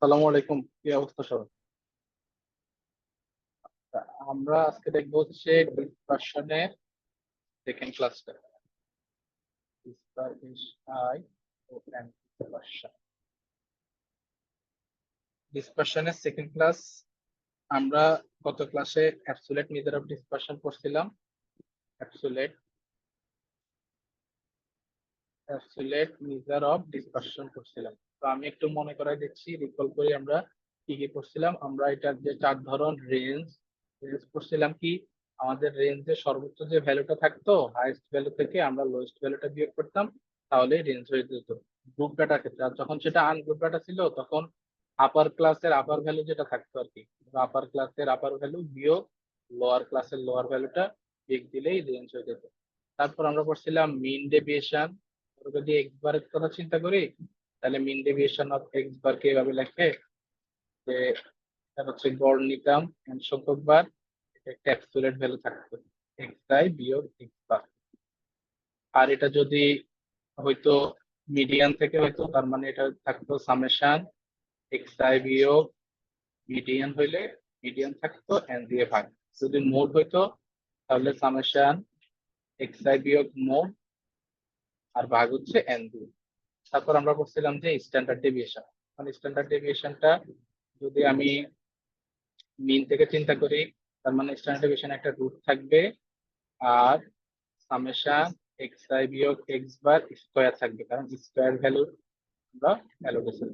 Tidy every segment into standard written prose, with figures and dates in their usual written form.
আসসালামু আলাইকুম, কি অবস্থা সবার? তা আমরা আজকে দেখবো হচ্ছে ডিসকাশনের সেকেন্ড ক্লাসটা। ডিসকাশনের সেকেন্ড ক্লাস। আমরা গত ক্লাসে অ্যাবসোলিউট মেজার অফ ডিসপারশন করছিলাম। Absolute absolute measure of dispersion করছিলাম। তো আমি একটু মনে করাই দিচ্ছি, রিকল করি আমরা কি কি করছিলাম। আমরা এটার যে চার ধরন রেঞ্জ রেঞ্জ করছিলাম কি, আমাদের রেঞ্জের সর্বোচ্চ যে ভ্যালুটা থাকতো হাইয়েস্ট ভ্যালু থেকে আমরা লোয়েস্ট ভ্যালুটা বিয়োগ করতাম, তাহলে রেঞ্জ হয়ে যেত গ্রুপ ডাটার ক্ষেত্রে। আর যখন সেটা আনগ্রুপ ডাটা ছিল তখন আপার ক্লাসের আপার ভ্যালু যেটা থাকতো আর কি, আপার ক্লাসের আপার ভ্যালু বিয়োগ লোয়ার ক্লাসের লোয়ার ভ্যালুটা বিয়োগ দিলেই রেঞ্জ হয়ে যেত। তারপর আমরা করছিলাম মিন ডেভিয়েশন। যদি এক্স বারের কথা চিন্তা করি, তাহলে মিন ডেভিয়েশন অফ এক্স বার কে এভাবে লেখে যে এটা হচ্ছে গড় নিতাম n সংখ্যক বার, এটা একটা অ্যাবসলিউট ভ্যালু থাকতো এক্স আই বিয়োগ এক্স বার। আর এটা যদি হয়তো মিডিয়ান থেকে হয়তো, তার মানে এটা থাকতো সামেশন এক্স আই বিয়োগ মিডিয়ান হইলে মিডিয়ান থাকতো এন দিয়ে ভাগ। যদি মোড হইতো তাহলে সামেশন এক্স আই বিয়োগ মোড আর ভাগ হচ্ছে এন দিয়ে। তারপর আমরা করছিলাম যে স্ট্যান্ডার্ড ডেভিয়েশন। মানে স্ট্যান্ডার্ড ডেভিয়েশনটা যদি আমি মিন থেকে চিন্তা করি, তার মানে স্ট্যান্ডার্ড ডেভিয়েশন একটা রুট থাকবে আর সামেশন এক্স আই বিয়োগ এক্স বার স্কোয়ার থাকবে, কারণ স্কোয়ার ভ্যালু আমরা অ্যালোকেশন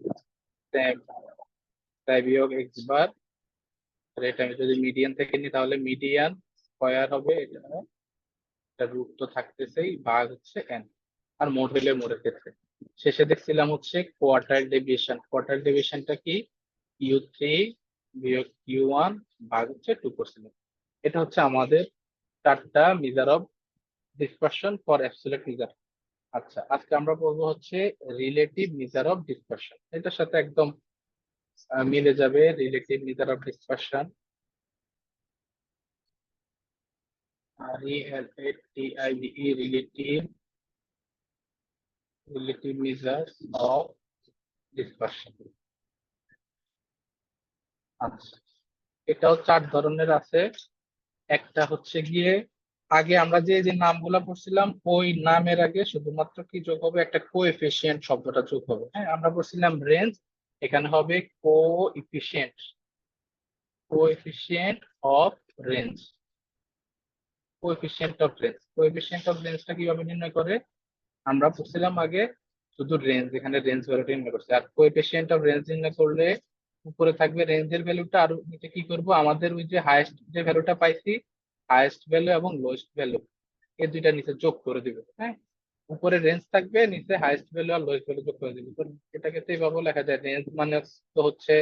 তাই বিয়োগ এক্স বার। এটা আমি যদি মিডিয়ান থেকে নিই তাহলে মিডিয়ান স্কোয়ার হবে, এটা রুট তো থাকতেছেই, ভাগ হচ্ছে এন। আর মোড হইলে মোডের ক্ষেত্রে শেষে দেখছিলাম হচ্ছে কোয়ার্টার ডেভিয়েশন। কোয়ার্টার ডেভিয়েশনটা কি, ইউ থ্রি বিয়োগ ইউ ওয়ান ভাগ হচ্ছে 2%। এটা হচ্ছে আমাদের চারটা measure of dispersion for absolute measure. আচ্ছা, আজকে আমরা পড়বো হচ্ছে রিলেটিভ মেজার অফ ডিসপারশন। এটার সাথে একদম মিলে যাবে relative measure of dispersion. RELATIVE relative relative measure of dispersion. আচ্ছা, এটাও চার ধরনের আছে। একটা হচ্ছে গিয়ে, আগে আমরা যে যে নামগুলা পড়ছিলাম ওই নামের আগে শুধুমাত্র কি যোগ হবে, একটা কোএফিসিয়েন্ট শব্দটা যোগ হবে। হ্যাঁ, আমরা পড়ছিলাম রেঞ্জ, এখানে হবে coefficient, coefficient of range. Coefficient of range, coefficient of রেঞ্জটা কিভাবে নির্ণয় করে, আমরা পড়ছিলাম আগে শুধু রেঞ্জ, এখানে রেঞ্জ ভ্যালুটা নির্ণয় করছি। আর কোএফিসিয়েন্ট অফ রেঞ্জ নির্ণয় করলে উপরে থাকবে রেঞ্জের ভ্যালুটা, আর নিচে কি করব, আমাদের ওই যে হাইয়েস্ট যে ভ্যালুটা পাইছি, হাইয়েস্ট ভ্যালু এবং লোয়েস্ট ভ্যালু এই দুইটা নিচে যোগ করে দিবে। হ্যাঁ, উপরে রেঞ্জ থাকবে, নিচে হাইয়েস্ট ভ্যালু আর লোয়েস্ট ভ্যালু যোগ করে দিবে। তো এটাকে তো এইভাবে লেখা যায়, রেঞ্জ মানে তো হচ্ছে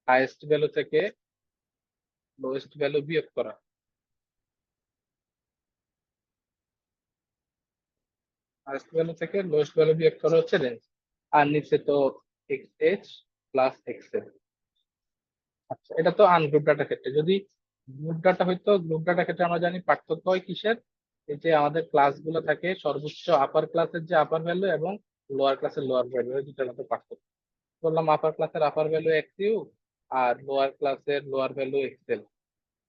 হাইয়েস্ট ভ্যালু থেকে লোয়েস্ট ভ্যালু বিয়োগ করা। হাইয়েস্ট ভ্যালু থেকে লোয়েস্ট ভ্যালু বিয়োগ করা হচ্ছে রেঞ্জ। আর নিচে তো x H plus X L. আচ্ছা, এটা তো আনগ্রুপ ডাটা ক্ষেত্রে। যদি গ্রুপ ডাটা হইতো, গ্রুপ ডাটা ক্ষেত্রে আমরা জানি পার্থক্য হয় কিসের, এই যে আমাদের ক্লাসগুলো থাকে সর্বোচ্চ আপার ক্লাসের যে আপার ভ্যালু এবং লোয়ার ক্লাসের লোয়ার ভ্যালু, এই দুটার মধ্যে পার্থক্য। বললাম আপার ক্লাসের আপার ভ্যালু এক্স ইউ আর লোয়ার ক্লাসের লোয়ার ভ্যালু এক্সেল।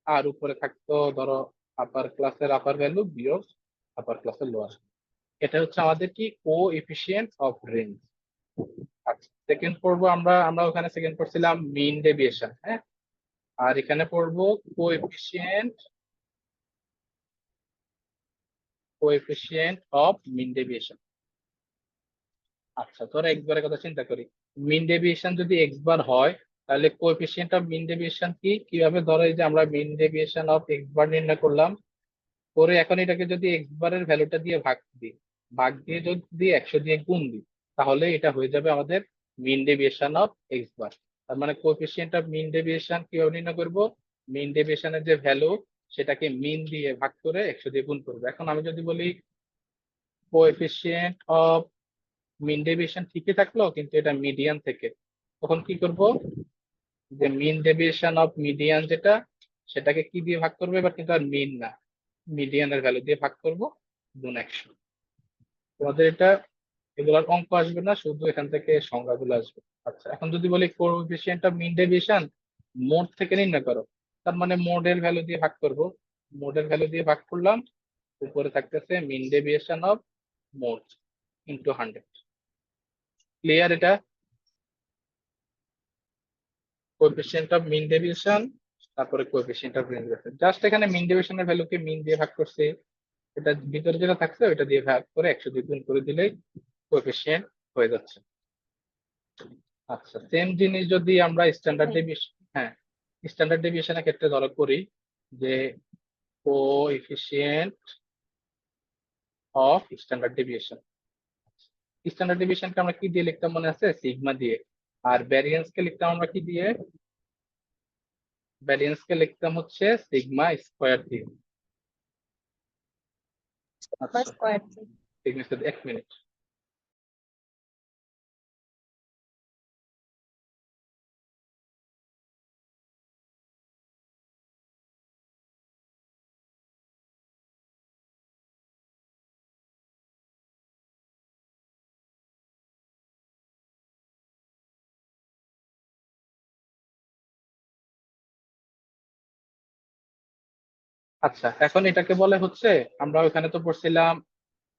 আর উপরে থাকতো ধরো আপার ক্লাসের আপার ভ্যালু বিয়োগ আপার ক্লাসের লোয়ার। এটা হচ্ছে আমাদের কি কোএফিসিয়েন্ট অফ রেঞ্জ। আচ্ছা, সেকেন্ড পড়বো আমরা আমরা ওখানে সেকেন্ড পড়ছিলাম মিন ডেভিয়েশন। হ্যাঁ, আর এখানে পড়বো coefficient coefficient of mean deviation. আচ্ছা, তোরা এক্স বারের কথা চিন্তা করি, মিন ডেভিয়েশন যদি এক্স বার হয় তাহলে কোএফিসিয়েন্ট অফ মিন ডেভিয়েশন কি, কিভাবে ধরো এই যে আমরা মিন ডেভিয়েশন অফ এক্স বার নির্ণয় করলাম, করে এখন এটাকে যদি এক্স বারের ভ্যালুটা দিয়ে ভাগ দিই, ভাগ দিয়ে যদি 100 দিয়ে গুণ দিই, তাহলে এটা হয়ে যাবে আমাদের মিন ডেভিয়েশন অফ এক্স বার। তার মানে কোএফিসিয়েন্ট অফ মিন ডেভিয়েশন কিভাবে নির্ণয় করবো, মিন ডেভিয়েশনের যে ভ্যালু সেটাকে মিন দিয়ে ভাগ করে 100 দিয়ে গুণ করবো। এখন আমি যদি বলি কোএফিসিয়েন্ট অফ মিন ডেভিয়েশন ঠিকই থাকলো কিন্তু এটা মিডিয়ান থেকে, তখন কি করব, যে মিন ডেভিয়েশন অফ মিডিয়ান যেটা, সেটাকে কি দিয়ে ভাগ করবো, এবার কিন্তু আর মিন না, মিডিয়ানের ভ্যালু দিয়ে ভাগ করব গুণ 100। তোমাদের এটা এগুলোর অঙ্ক আসবে না, শুধু এখান থেকে সংখ্যাগুলো আসবে। আচ্ছা, এখন যদি বলি coefficient of mean deviation mode থেকে নির্ণয় করো, তার মানে মোডের ভ্যালু দিয়ে ভাগ করব। মোডের ভ্যালু দিয়ে ভাগ করলাম, উপরে থাকতেছে mean deviation of mode into 100। Clear এটা? কোএফিসিয়েন্ট অফ মিন ডেভিয়েশন, তারপরে কোএফিসিয়েন্ট অফ রেঞ্জ। জাস্ট এখানে মিন ডেভিয়েশনের ভ্যালুকে মিন দিয়ে ভাগ করছে, এটা ভিতরে যেটা থাকছে ওইটা দিয়ে ভাগ করে 100 দিয়ে গুণ করে দিলেই কোএফিসিয়েন্ট হয়ে যাচ্ছে। আচ্ছা, সেম জিনিস যদি আমরা স্ট্যান্ডার্ড ডেভিয়েশন, হ্যাঁ স্ট্যান্ডার্ড ডেভিয়েশনের ক্ষেত্রে ধরো করি যে coefficient of standard deviation. Standard ডেভিয়েশনকে আমরা কি দিয়ে লিখতাম মনে আছে? সিগমা দিয়ে। আর ভ্যারিয়েন্স কে লিখতাম আমরা কি দিয়ে? ভ্যারিয়েন্স কে লিখতাম হচ্ছে সিগমা স্কোয়ার দিয়ে। আচ্ছা, এক মিনিট। আচ্ছা, এখন এটাকে বলে হচ্ছে, আমরা ওখানে তো পড়ছিলাম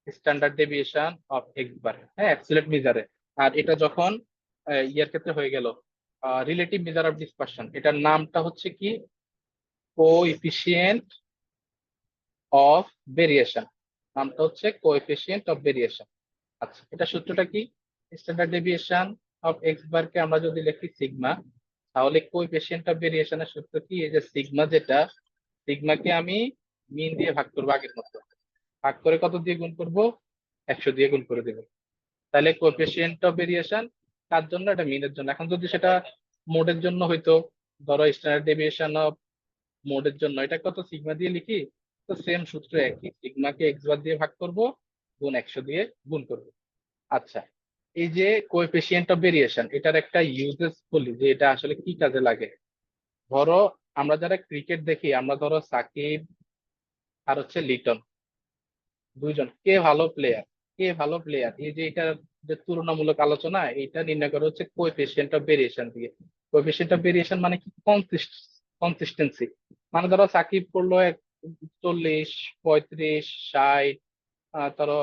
স্ট্যান্ডার্ড ডেভিয়েশন অফ এক্স বার, হ্যাঁ অ্যাবসলিউট মেজারে। আর এটা যখন ইয়ার ক্ষেত্রে হয়ে গেল রিলেটিভ মেজার অফ ডিসপারশন, এটার নামটা হচ্ছে কি? Coefficient of variation. নামটা হচ্ছে কোএফিসিয়েন্ট অফ ভেরিয়েশন। আচ্ছা, এটা সূত্রটা কি? Standard deviation of X bar কে আমরা যদি লিখি সিগমা, তাহলে কোএফিসিয়েন্ট অফ ভেরিয়েশনের সূত্র কি? এই যে সিগমা, যেটা সিগমাকে আমি মিন দিয়ে ভাগ করবো আগের মতো, ভাগ করে কত দিয়ে গুণ করব? 100 দিয়ে গুণ করে দেবো। তাহলে কোএফিসিয়েন্ট অফ ভেরিয়েশন কার জন্য? এটা মিনের জন্য। এখন যদি সেটা মোডের জন্য হইতো, ধরো স্ট্যান্ডার্ড ডেভিয়েশন অফ মোডের জন্য, এটা কত? সিগমা দিয়ে লিখি, তো সেম সূত্র একই, সিগমাকে এক্স বার দিয়ে ভাগ করব, গুণ 100 দিয়ে গুণ করব। আচ্ছা, এই যে কোএফিসিয়েন্ট অফ ভেরিয়েশন, এটার একটা ইউজেস বলি যে এটা আসলে কি কাজে লাগে। ধরো আমরা যারা ক্রিকেট দেখি, আমরা ধরো সাকিব আর হচ্ছে লিটন, দুইজন কে ভালো প্লেয়ার, কে ভালো প্লেয়ার, এই যে এটা যে তুলনামূলক আলোচনা, এটা নির্ণয় করা হচ্ছে কোএফিসিয়েন্ট অফ ভেরিয়েশন দিয়ে। কোএফিসিয়েন্ট অফ ভেরিয়েশন মানে কি? কনসিস্টেন্সি। মানে ধরো সাকিব করলো 40, 35, 60, ধরো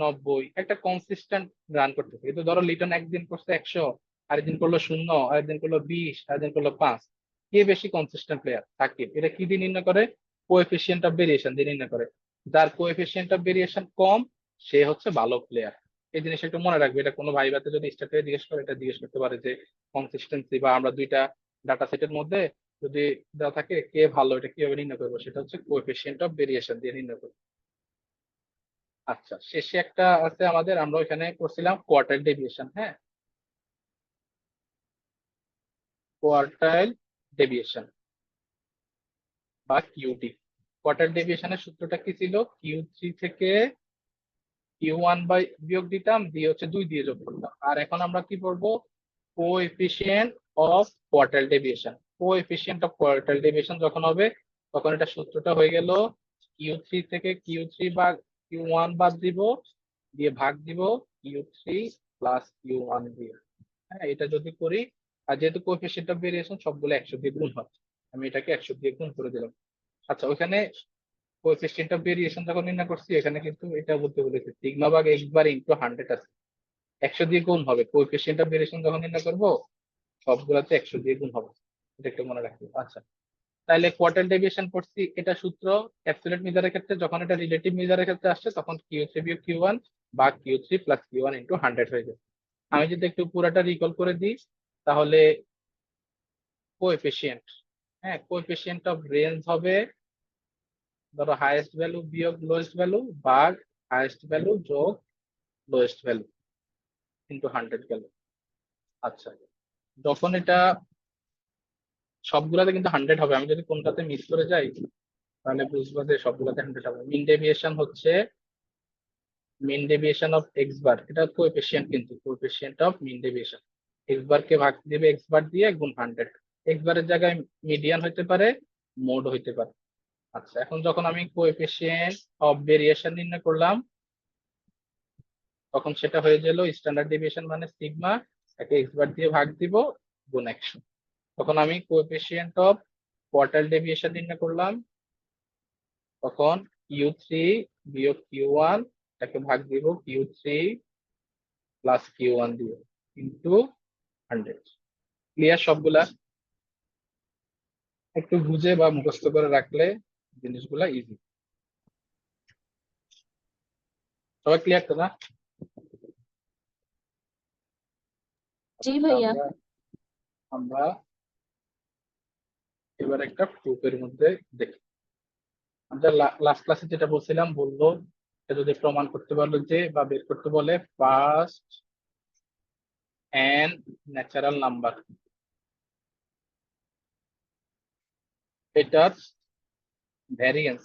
90, একটা কনসিস্টেন্ট রান করতেছে। কিন্তু ধরো লিটন একদিন করছে 100, আরেকদিন করলো 0, আরেকদিন করলো 20, আরেকদিন করলো 5। কে বেশি কনসিস্টেন্ট প্লেয়ার? সাকিব। এটা কি দিয়ে নির্ণয় করে? কোএফিসিয়েন্ট অফ ভেরিয়েশন দিয়ে নির্ণয় করে। যার কোএফিসিয়েন্ট অফ ভেরিয়েশন কম, সে হচ্ছে ভালো প্লেয়ার। এই জিনিসটা একটু মনে রাখবে, এটা কোনো ভাইভাতে যদি স্টার্টে জিজ্ঞেস করে, এটা জিজ্ঞেস করতে পারে যে কনসিস্টেন্সি, বা আমরা দুইটা ডাটা সেটের মধ্যে যদি দেওয়া থাকে কে ভালো, এটা কিভাবে নির্ণয় করবো? সেটা হচ্ছে কোএফিসিয়েন্ট অফ ভেরিয়েশন দিয়ে নির্ণয় করবো। আচ্ছা, শেষে একটা আছে আমাদের, আমরা ওইখানে করছিলাম কোয়ার্টাইল ডেভিয়েশন, হ্যাঁ কোয়ার্টাইল ডেভিয়েশন বা কিউডি। কোয়ার্টাইল ডেভিয়েশনের সূত্রটা কি ছিল? Q3 থেকে Q1 বাই বিয়োগ দিতাম, দিয়ে হচ্ছে 2 দিয়ে যোগ করতাম। আর এখন আমরা কি করবো? Coefficient of quartile deviation. Coefficient of quartile deviation যখন হবে, তখন এটা সূত্রটা হয়ে গেল Q3 থেকে Q3 বা Q1 বাদ দিব, দিয়ে ভাগ দিব Q3 প্লাস Q1 দিয়ে। হ্যাঁ, এটা যদি করি, আর যেহেতু কোএফিসিয়েন্ট অফ ভেরিয়েশন সবগুলো 100 দিয়ে গুণ হয়, আমি এটাকে 100 দিয়ে গুণ করে দিলাম। আচ্ছা, ওইখানে কোএফিসিয়েন্ট অফ ভেরিয়েশন যখন নির্ণয় করছি, এখানে কিন্তু এটা বলতে বলেছে সিগমা ভাগ এক্স বার ইনটু 100 আছে, 100 দিয়ে গুণ হবে। কোএফিসিয়েন্ট অফ ভেরিয়েশন যখন নির্ণয় করবো, সবগুলাতে 100 দিয়ে গুণ হবে। এটা একটু মনে রাখবে। আচ্ছা, তাহলে কোয়ার্টাইল ডেভিয়েশন করছি, এটা সূত্র অ্যাবসলিউট মেজারের ক্ষেত্রে। যখন এটা রিলেটিভ মেজারের ক্ষেত্রে আসছে, তখন Q3 বিয়োগ Q1 বা Q3 প্লাস Q1 ইনটু 100 হয়ে যাবে। আমি যদি একটু পুরাটা রিকল করে দিই, তাহলে কোএফিসিয়েন্ট, হ্যাঁ কোএফিসিয়েন্ট অফ রেঞ্জ হবে ধরো হাইয়েস্ট ভ্যালু বিয়োগ লোয়েস্ট ভ্যালু, ভাগ হাইয়েস্ট ভ্যালু যোগ লোয়েস্ট ভ্যালু ইনটু 100 গেল। আচ্ছা, যখন এটা সবগুলাতে কিন্তু 100 হবে, আমি যদি কোনটাতে মিস করে যাই তাহলে বুঝবো যে সবগুলাতে 100 হবে। মিন ডেভিয়েশন হচ্ছে mean deviation of X bar, এটা কোএফিসিয়েন্ট, কিন্তু coefficient of mean deviation. X bar কে ভাগ দিবে এক্স বার দিয়ে গুণ 100। এক্স বারের জায়গায় মিডিয়ান হইতে পারে, মোড হইতে পারে। আচ্ছা, এখন যখন আমি কোএফিসিয়েন্ট অফ ভেরিয়েশন নির্ণয় করলাম, তখন সেটা হয়ে গেল স্ট্যান্ডার্ড ডেভিয়েশন মানে সিগমা, তাকে এক্স বার দিয়ে ভাগ দিব গুণ 100। তখন আমি কোএফিসিয়েন্ট অফ কোয়ার্টাইল ডেভিয়েশন নির্ণয় করলাম, তখন Q3 বিয়োগ Q1 তাকে ভাগ দিব Q3 প্লাস Q1 দিয়ে ইন্টু 100। ক্লিয়ার সবগুলা? একটু বুঝে বা মুখস্থ করে রাখলে জিনিসগুলা ইজি। সবাই ক্লিয়ার তো না? জি ভাইয়া। আমরা আমরা এবার একটা প্রুফের মধ্যে দেখি। আমরা লাস্ট ক্লাসে যেটা বলছিলাম, বললো সে যদি প্রমাণ করতে পারলো যে বা বের করতে বলে ফার্স্ট এন্ড ন্যাচারাল নাম্বার, এটার ভ্যারিয়েন্স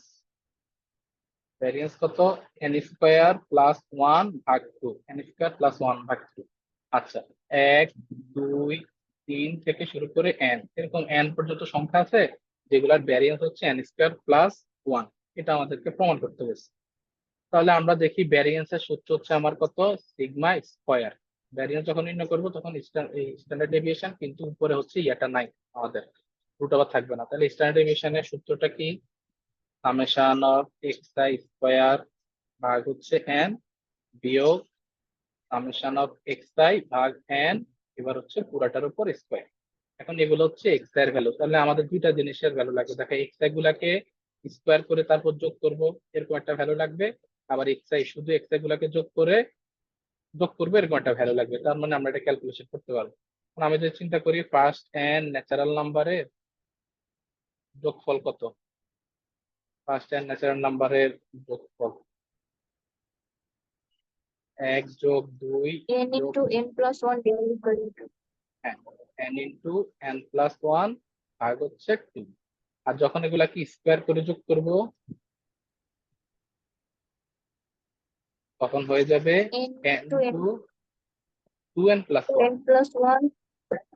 কত, N square plus 1/2, N square plus 1/2। আচ্ছা, 1 2 3 থেকে শুরু করে এন, এরকম এন পর্যন্ত সংখ্যা আছে যেগুলোর ভ্যারিয়েন্স হচ্ছে এন স্কোয়ার প্লাস 1। এটা আমাদেরকে প্রমাণ করতে হয়েছে। তাহলে আমরা দেখি ভ্যারিয়েন্সের সূত্র হচ্ছে আমার কত, সিগমা স্কোয়ার। ভ্যারিয়েন্স যখন নির্ণয় করবো তখন স্ট্যান্ডার্ড ডেভিয়েশন, কিন্তু উপরে হচ্ছে ইয়াটা নাই আমাদের, রুট আবার থাকবে না। তাহলে স্ট্যান্ডার্ড ডেভিয়েশনের সূত্রটা কি, summation of x I square ভাগ হচ্ছে এন বিয়োগ সামেশন অফ এক্স আই ভাগ এন, এবার হচ্ছে পুরাটার উপর স্কোয়ার। এখন এগুলো হচ্ছে এক্স আই এর ভ্যালু। তাহলে আমাদের দুইটা জিনিসের ভ্যালু লাগবে, দেখো এক্স আই গুলাকে স্কোয়ার করে তারপর যোগ করব, এরকম একটা ভ্যালু লাগবে। আবার এক্স আই শুধু এক্স আই গুলাকে যোগ করবো, এরকম একটা ভ্যালু লাগবে। তার মানে আমরা এটা ক্যালকুলেশন করতে পারবো। এখন আমি যদি চিন্তা করি ফার্স্ট এন ন্যাচারাল নাম্বারের যোগফল কত, ফার্স্ট এন ন্যাচারাল নাম্বারের যোগফল 1 যোগ 2 n যোগ, into n plus 1 divided by 2. হ্যাঁ, n ইন্টু n প্লাস 1 ভাগ হচ্ছে 2। আর যখন এগুলা কি স্কোয়ার করে যোগ করব তখন হয়ে যাবে n n into n, to 2n plus 1। n plus 1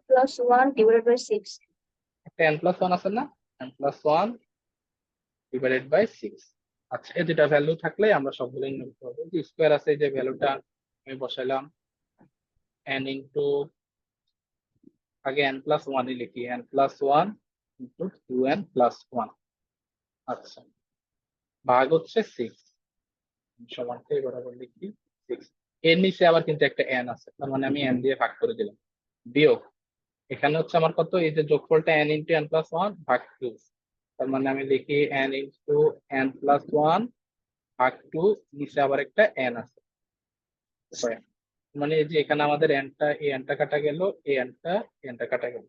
plus 1 divided by 6. একটা n প্লাস 1 আছে না, n প্লাস 1 ডিভাইডেড বাই 6। আচ্ছা, এই দুটা ভ্যালু থাকলে আমরা সবগুলো নির্ণয় করতে পারবো। যে স্কোয়ার আছে, এই যে ভ্যালুটা আমি বসাইলাম, n ইন্টু, আগে n প্লাস 1 লিখি, n plus 1 into 2n plus 1। আচ্ছা, ভাগ হচ্ছে 6, সমানকে বরাবর লিখি 6। এর নিচে আবার কিন্তু একটা n আছে, তার মানে আমি n দিয়ে ভাগ করে দিলাম, বিয়োগ এখানে হচ্ছে আমার কত, এই যে যোগফলটা n ইন্টু n প্লাস 1 ভাগ 2। তার মানে আমি লিখি n ইন্টু n প্লাস 1 ভাগ 2, নিচে আবার একটা n আছে। মানে এই যে এখানে আমাদের nটা, এই nটা কাটা গেল, এই nটা কাটা গেল,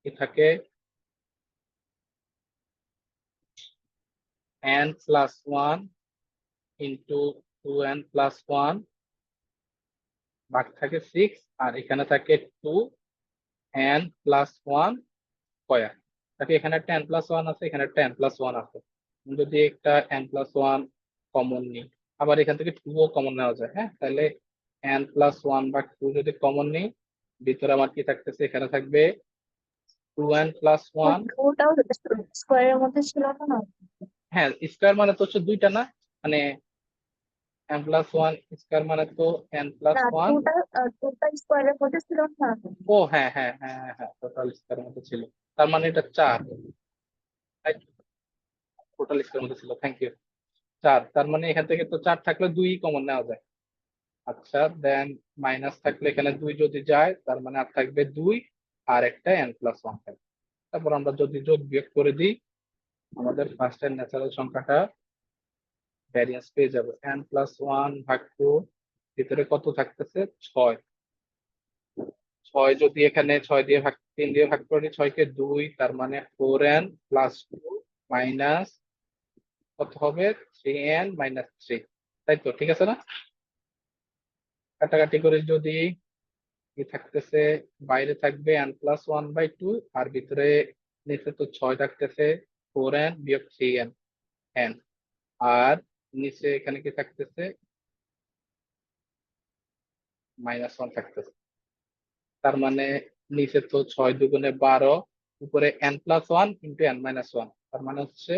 কি থাকে n plus 1 into 2n plus 1 ভাগ থাকে 6, আর এখানে থাকে 2n প্লাস 1 স্কয়ার। তাকে এখানে একটা n প্লাস 1 আছে, এখানে একটা n প্লাস 1 আছে। আমি যদি একটা n প্লাস 1 কমন নিই, আবার এখান থেকে 2 ও কমন নেওয়া যায়, হ্যাঁ, তাহলে n প্লাস 1 বা 2 যদি কমন নিই, ভিতরে আমার কি থাকতেছে, এখানে থাকবে 2n প্লাস 1। ওটাও স্কোয়ারের মধ্যে ছিল না? হ্যাঁ, স্কয়ার মানে তো হচ্ছে দুইটা না, মানে n প্লাস 1 স্কয়ার মানে তো n প্লাস না, 1। টুটা স্কোয়ারের মধ্যে ছিল না? ও হ্যাঁ হ্যাঁ হ্যাঁ হ্যাঁ হ্যাঁ, টোটাল স্কয়ার মতো ছিল, তার মানে এটা 4। টোটাল স্কয়ার মতো ছিল, থ্যাংক ইউ। 4, তার মানে এখান থেকে তো 4 থাকলে 2 কমন নেওয়া যায়। আচ্ছা, দেন মাইনাস থাকলে এখানে 2 যদি যায়, তার মানে আর থাকবে 2 আর একটা n প্লাস 1 থাকবে। তারপর আমরা যদি যোগ বিয়োগ করে দিই, আমাদের ফার্স্ট এর ন্যাচারাল সংখ্যাটা ভ্যারিয়েন্স পেয়ে যাবে n প্লাস 1 ভাগ 2, ভিতরে কত থাকতেছে 6। 6 যদি এখানে 6 দিয়ে ভাগ, 3 দিয়ে ভাগ করি 6 কে 2, তার মানে 4n প্লাস 2 মাইনাস কত হবে, 3n মাইনাস 3। তাই তো, ঠিক আছে না? কাটাকাটি করে যদি কি থাকতেছে, বাইরে থাকবে n প্লাস 1/2, আর ভিতরে নিচে তো 6 থাকতেছে, 4n বিয়োগ 3n n, আর নিচে এখানে কি থাকতেছে, -1 থাকতেছে। তার মানে নিচে তো 6 দুগুণে 12, উপরে n plus 1 into n minus 1, তার মানে হচ্ছে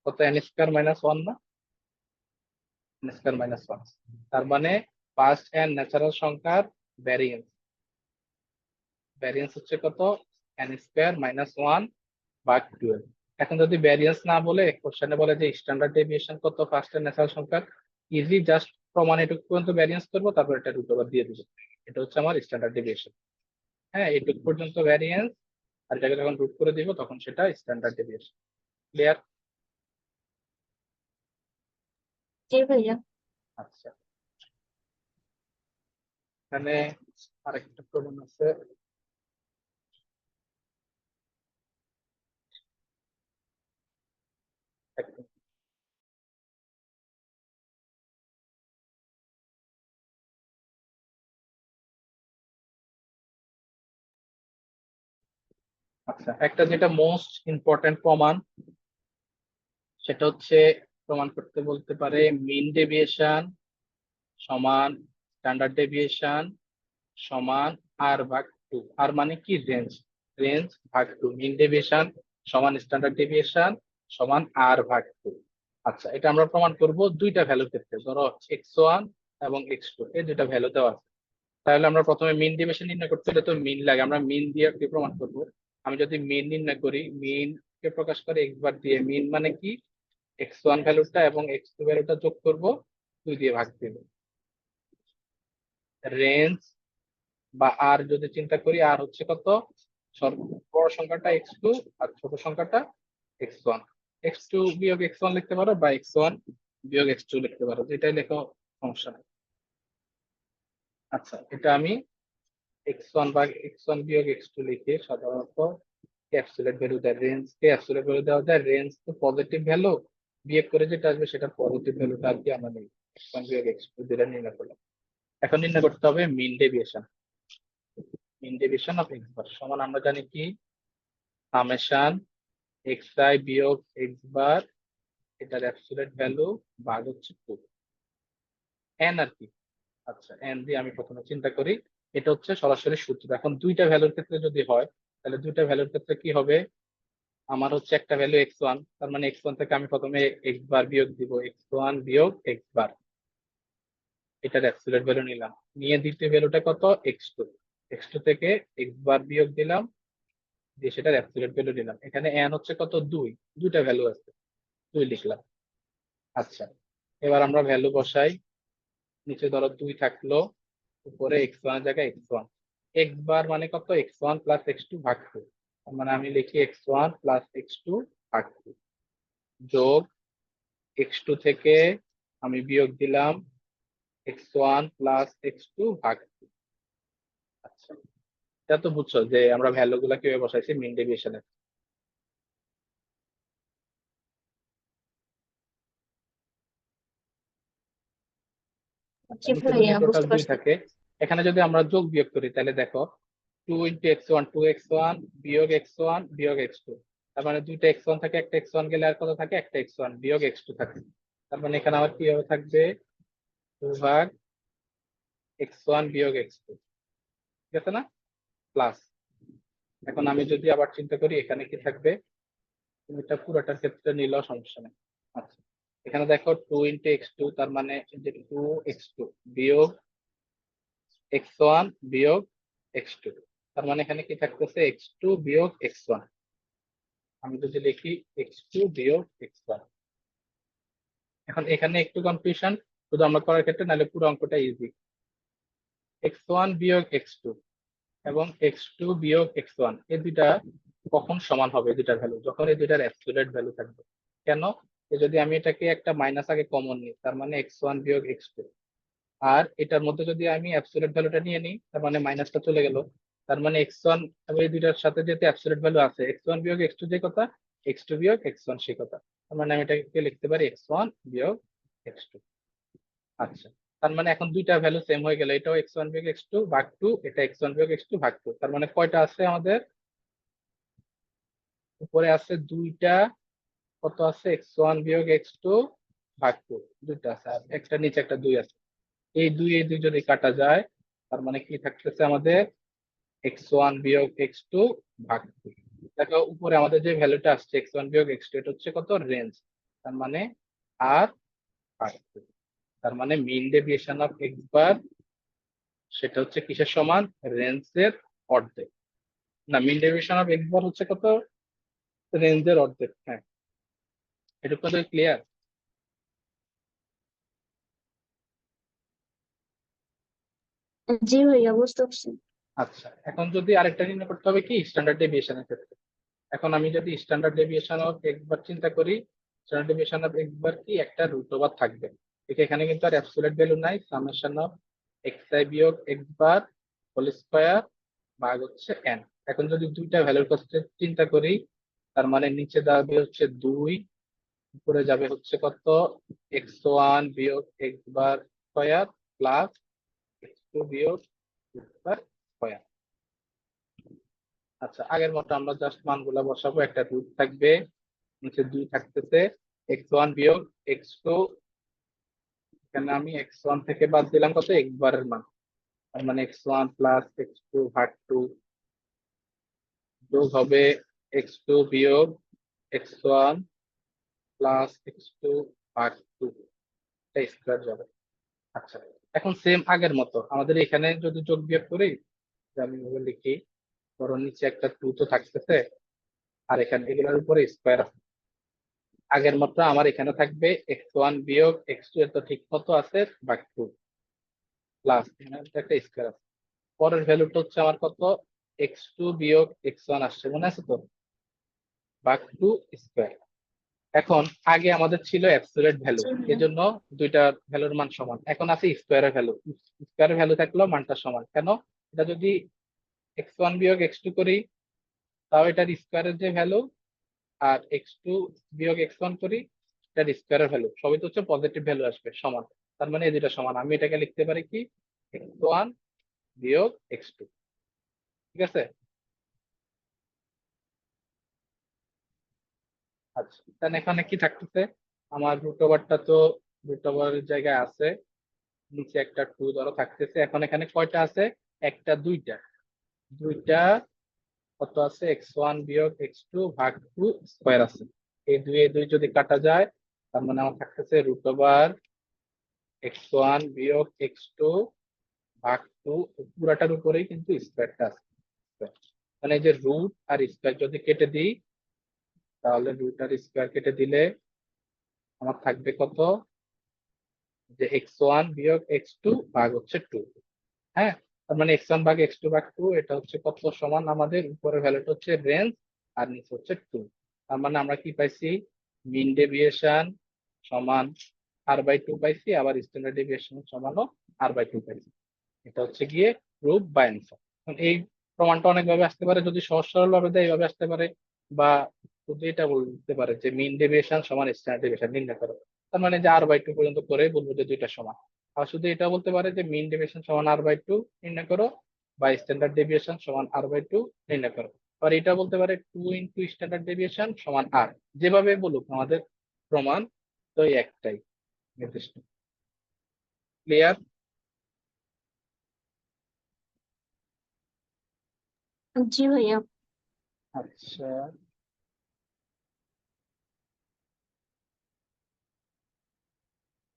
কত, n স্কয়ার মাইনাস 1 না? n square minus 1। তার মানে ফার্স্ট n ন্যাচারাল সংখ্যার ভ্যারিয়েন্স হচ্ছে কত, n স্কয়ার মাইনাস 1 ভাগ 12। এখন যদি ভ্যারিয়েন্স না বলে কোশ্চেনে বলে যে স্ট্যান্ডার্ড ডেভিয়েশন কত ফার্স্ট এর ন্যাচারাল সংখ্যার, ইজি জাস্ট প্রমাণ এটুকু পর্যন্ত ভ্যারিয়েন্স করবো, তারপর এটা রুট ওভার দিয়ে দিবো। এটা হচ্ছে আমার স্ট্যান্ডার্ড ডেভিয়েশন। হ্যাঁ, এটুকু পর্যন্ত ভ্যারিয়েন্স, আর এটাকে যখন রুট করে দিব তখন সেটা স্ট্যান্ডার্ড ডেভিয়েশন। ক্লিয়ার? জি ভাইয়া। আচ্ছা, এখানে আরেকটা প্রবলেম আছে। এক মিনিট। আচ্ছা, একটা যেটা মোস্ট ইম্পর্টেন্ট প্রমাণ, সেটা হচ্ছে প্রমাণ করতে বলতে পারে মিন ডেভিয়েশন সমান স্ট্যান্ডার্ড ডেভিয়েশন সমান আর ভাগ 2। আর মানে কি, রেঞ্জ। রেঞ্জ ভাগ 2, মিন ডেভিয়েশন সমান স্ট্যান্ডার্ড ডেভিয়েশন সমান আর ভাগ 2। আচ্ছা, এটা আমরা প্রমাণ করব দুইটা ভ্যালুর ক্ষেত্রে। ধরো x1 এবং x2 এই দুইটা ভ্যালু দেওয়া আছে। তাহলে আমরা প্রথমে মিন ডেভিয়েশন নির্ণয় করতে হলে তো মিন লাগে, আমরা মিন দিয়ে কি প্রমাণ করব। আমি যদি মিন নির্ণয় করি, মিন কে প্রকাশ করে x বার দিয়ে। মিন মানে কি, x1 ভ্যালুটা এবং x2 ভ্যালুটা যোগ করব, 2 দিয়ে ভাগ দিব। রেঞ্জ বা আর যদি চিন্তা করি, আর হচ্ছে কত, বড় সংখ্যাটা x2 আর ছোট সংখ্যাটা x1। x2 বিয়োগ x1 লিখতে পারো বা x1 বিয়োগ x2 লিখতে পারো, যেটাই লেখো সমস্যা নেই। আচ্ছা, এটা আমি x1 বা x1 বিয়োগ x2 লিখে সাধারণত অ্যাবসলিউট ভ্যালু দেয়, রেঞ্জ কে অ্যাবসলিউট ভ্যালু দেওয়া যায়। রেঞ্জ তো পজিটিভ ভ্যালু, বিয়োগ করে যেটা আসবে সেটা পজিটিভ ভ্যালুটা আর কি আমরা নিই। x1 বিয়োগ x2 যেটা নির্ণয় করলাম। এখন নির্ণয় করতে হবে mean deviation. Mean deviation of x bar সমান আমরা জানি কি, সামেশন xi বিয়োগ x বার, এটার অ্যাবসলিউট ভ্যালু ভাগ হচ্ছে 2 n আর কি। আচ্ছা, n দিয়ে আমি প্রথমে চিন্তা করি, এটা হচ্ছে সরাসরি সূত্র। এখন দুইটা ভ্যালুর ক্ষেত্রে যদি হয়, তাহলে দুইটা ভ্যালুর ক্ষেত্রে কি হবে, আমার হচ্ছে একটা ভ্যালু x1, তার মানে x1 থেকে আমি প্রথমে x বার বিয়োগ দিব, x1 বিয়োগ x বার, এটার অ্যাবসলিউট ভ্যালু নিলাম। নিয়ে দ্বিতীয় ভ্যালুটা কত, x2, x2 থেকে x বার বিয়োগ দিলাম, দিয়ে সেটার অ্যাবসলিউট ভ্যালু নিলাম। এখানে n হচ্ছে কত, 2, দুইটা ভ্যালু আছে, 2 লিখলাম। আচ্ছা, এবার আমরা ভ্যালু বসাই। নিচে ধরো 2 থাকলো, উপরে x1 এর জায়গায় x1। x বার মানে কত, x1 প্লাস x2 ভাগ 2। তার মানে আমি লিখি x1 প্লাস x2 ভাগ 2, যোগ x2 থেকে আমি বিয়োগ দিলাম x1 প্লাস x2 ভাগ 2। আচ্ছা, এটা তো বুঝছো যে আমরা ভ্যালু গুলা কিভাবে বসাইছি মিন ডেভিয়েশনে। জি নিচে যদি ভাইয়া, টোটাল বুঝতে 2 পারছি। থাকে, এখানে যদি আমরা যোগ বিয়োগ করি তাহলে দেখো 2 ইন্টু x1, 2x1 বিয়োগ x1 বিয়োগ x2। তার মানে দুইটা x1 থাকে, একটা x1 গেলে আর কত থাকে, একটা x1 বিয়োগ x2 থাকে। তার মানে এখানে আমার কি হবে, থাকবে 2 ভাগ x1 বিয়োগ x2, ঠিক আছে না, প্লাস। এখন আমি যদি আবার চিন্তা করি এখানে কি থাকবে, তুমি এটা পুরোটার ক্ষেত্রে নিলেও সমস্যা নেই। আচ্ছা, এখানে দেখো 2 ইন্টু x2, তার মানে যে 2x2 বিয়োগ x1 বিয়োগ x2। তার মানে এখানে কি থাকতেছে, x2 বিয়োগ x1। আমি যদি লিখি x2 বিয়োগ x1। এখন এখানে একটু কনফিউশন, শুধু আমরা করার ক্ষেত্রে, নাহলে পুরো অঙ্কটা ইজি। x1 বিয়োগ x2 এবং x2 বিয়োগ x1 এই দুইটা কখন সমান হবে, এই দুইটার ভ্যালু যখন এই দুইটার অ্যাবসলিউট ভ্যালু থাকবে। কেন, যদি আমি এটাকে একটা মাইনাস আগে কমন নিই, তার মানে x1 বিয়োগ x2, আর এটার মধ্যে যদি আমি অ্যাবসলিউট ভ্যালুটা নিয়ে নিই, তার মানে মাইনাসটা চলে গেল। তার মানে x1 এবং এই দুইটার সাথে যেহেতু অ্যাবসলিউট ভ্যালু আছে, x1 বিয়োগ x2 যে কথা, x2 বিয়োগ x1 সে কথা। তার মানে আমি এটাকে লিখতে পারি x1 বিয়োগ x2। আচ্ছা, তার মানে এখন দুইটা ভ্যালু সেম হয়ে গেল, এটাও x1 বিয়োগ x2 ভাগ 2, এটা x1 বিয়োগ x2 ভাগ 2। তার মানে কয়টা আছে আমাদের, উপরে আছে দুইটা, কত আছে, x1 বিয়োগ x2 ভাগ 2, দুইটা আছে, আর একটা নিচে একটা 2 আছে। এই দুই যদি কাটা যায়, তার মানে কি থাকতেছে আমাদের, x1 বিয়োগ x2 ভাগ 2। দেখো উপরে আমাদের যে ভ্যালুটা আসছে x1 বিয়োগ x2, এটা হচ্ছে কত, রেঞ্জ। তার মানে আর ভাগ 2। তার মানে মিন ডেভিয়েশন অফ এক্স বার সেটা হচ্ছে কিসের সমান, রেঞ্জের অর্ধেক। না, মিন ডেভিয়েশন অফ এক্স বার হচ্ছে কত, রেঞ্জের অর্ধেক। হ্যাঁ, এটুকু তো ক্লিয়ার। জি ভাইয়া, বুঝতে পারছি। আচ্ছা, এখন যদি আরেকটা নির্ণয় করতে হবে কি স্ট্যান্ডার্ড ডেভিয়েশনের ক্ষেত্রে। এখন আমি যদি স্ট্যান্ডার্ড ডেভিয়েশন অফ এক্স বার চিন্তা করি, স্ট্যান্ডার্ড ডেভিয়েশন অফ এক্স বার কি, একটা রুট ওভার থাকবে। ঠিক, এখানে কিন্তু আর অ্যাবসলিউট ভ্যালু নাই, সামেশন অফ এক্স আই বিয়োগ এক্স বার হোল স্কয়ার ভাগ হচ্ছে এন। এখন যদি দুইটা ভ্যালুর কথা চিন্তা করি, তার মানে নিচে দাঁড়াবে হচ্ছে 2, উপরে যাবে হচ্ছে কত, এক্স ওয়ান বিয়োগ x bar square plus X two বিয়োগ এক্স বার স্কয়ার। আচ্ছা, আগের মতো আমরা জাস্ট মানগুলা বসাবো, একটা রুট থাকবে, নিচে 2 থাকতেছে, এক্স ওয়ান বিয়োগ এক্স টু, এখানে আমি এক্স ওয়ান থেকে বাদ দিলাম কত, এক্স বারের মান, তার মানে X one plus X two ভাগ 2 যোগ হবে এক্স টু বিয়োগ X one plus X two ভাগ 2, এটা স্কোয়ার যাবে। আচ্ছা, এখন সেম আগের মতো আমাদের এখানে যদি যোগ বিয়োগ করি, যে আমি এভাবে লিখি, ধরো নিচে একটা 2 তো থাকতেছে, আর এখানে এগুলোর উপরে স্কোয়ার আছে। আগের মতো আমার এখানে থাকবে এক্স ওয়ান বিয়োগ এক্স টু, এত ঠিক মতো আছে, ভাগ 2 প্লাস একটা স্কোয়ার আছে। পরের ভ্যালুটা হচ্ছে আমার কত, এক্স টু বিয়োগ এক্স ওয়ান আসছে, মনে আছে তো, ভাগ 2 স্কোয়ার। এখন আগে আমাদের ছিল অ্যাবসলিউট ভ্যালু, জি ভাইয়া। এজন্য দুইটা ভ্যালুর মান সমান। এখন আছে স্কোয়ারের ভ্যালু, স্কোয়ারের ভ্যালু থাকলেও মানটা সমান কেন, এটা যদি এক্স ওয়ান বিয়োগ এক্স টু করি, তাও এটার স্কোয়ারের যে ভ্যালু, আর এক্স টু বিয়োগ এক্স ওয়ান করি, এটার স্কোয়ারের ভ্যালু সবই তো হচ্ছে পজিটিভ ভ্যালু আসবে, সমান। তার মানে এই দুইটা সমান, আমি এটাকে লিখতে পারি কি, এক্স ওয়ান বিয়োগ এক্স টু। ঠিক আছে। আচ্ছা, তাহলে এখানে কি থাকতেছে, আমার রুট ওভারটা তো রুট ওভারের জায়গায় আছে, নিচে একটা 2 ধরো থাকতেছে। এখন এখানে কয়টা আছে, একটা দুইটা, দুইটা কত আছে, এক্স ওয়ান বিয়োগ এক্স টু ভাগ 2 স্কোয়ার আছে। এই দুই এই দুই যদি কাটা যায়, তার মানে আমার থাকতেছে রুট ওভার এক্স ওয়ান বিয়োগ এক্স টু ভাগ 2, পুরাটার উপরেই কিন্তু স্কোয়ারটা আছে। মানে এই যে রুট আর স্কোয়ার যদি কেটে দিই, তাহলে রুট আর স্কোয়ার কেটে দিলে আমার থাকবে কত, যে এক্স ওয়ান বিয়োগ এক্স টু ভাগ হচ্ছে 2। হ্যাঁ, তার মানে এক্স ওয়ান ভাগ এক্স টু ভাগ 2, এটা হচ্ছে কত সমান, আমাদের উপরের ভ্যালুটা হচ্ছে রেঞ্জ, আর নিচে হচ্ছে 2। তার মানে আমরা কি পাইছি, মিন ডেভিয়েশন সমান r/2 পাইছি, আবার স্ট্যান্ডার্ড ডেভিয়েশন সমানও r/2 পাইছি। এটা হচ্ছে গিয়ে প্রুফ বা অ্যান্সার। এই প্রমাণটা অনেকভাবে আসতে পারে, যদি সহজ সরল ভাবে দেয় এইভাবে আসতে পারে, বা শুধু এটা বলতে পারে যে মিন ডেভিয়েশন সমান স্ট্যান্ডার্ড ডেভিয়েশন নির্ণয় করো, তার মানে যে r/2 পর্যন্ত করে বলবো যে দুইটা সমান। আর শুধু এটা বলতে পারে যে মিন ডেভিয়েশন সমান r/2 নির্ণয় করো, বা স্ট্যান্ডার্ড ডেভিয়েশন সমান r/2 নির্ণয় করো। আর এটা বলতে পারে 2 ইন্টু স্ট্যান্ডার্ড ডেভিয়েশন সমান r। যেভাবে বলুক, আমাদের প্রমাণ তো এই একটাই, নির্দিষ্ট। ক্লিয়ার? জি ভাইয়া। আচ্ছা,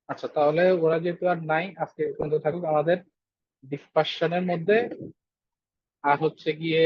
আচ্ছা, তাহলে ওরা যেহেতু আর নাই, আজকে এই পর্যন্ত থাকুক আমাদের ডিসকাশনের মধ্যে। আর হচ্ছে গিয়ে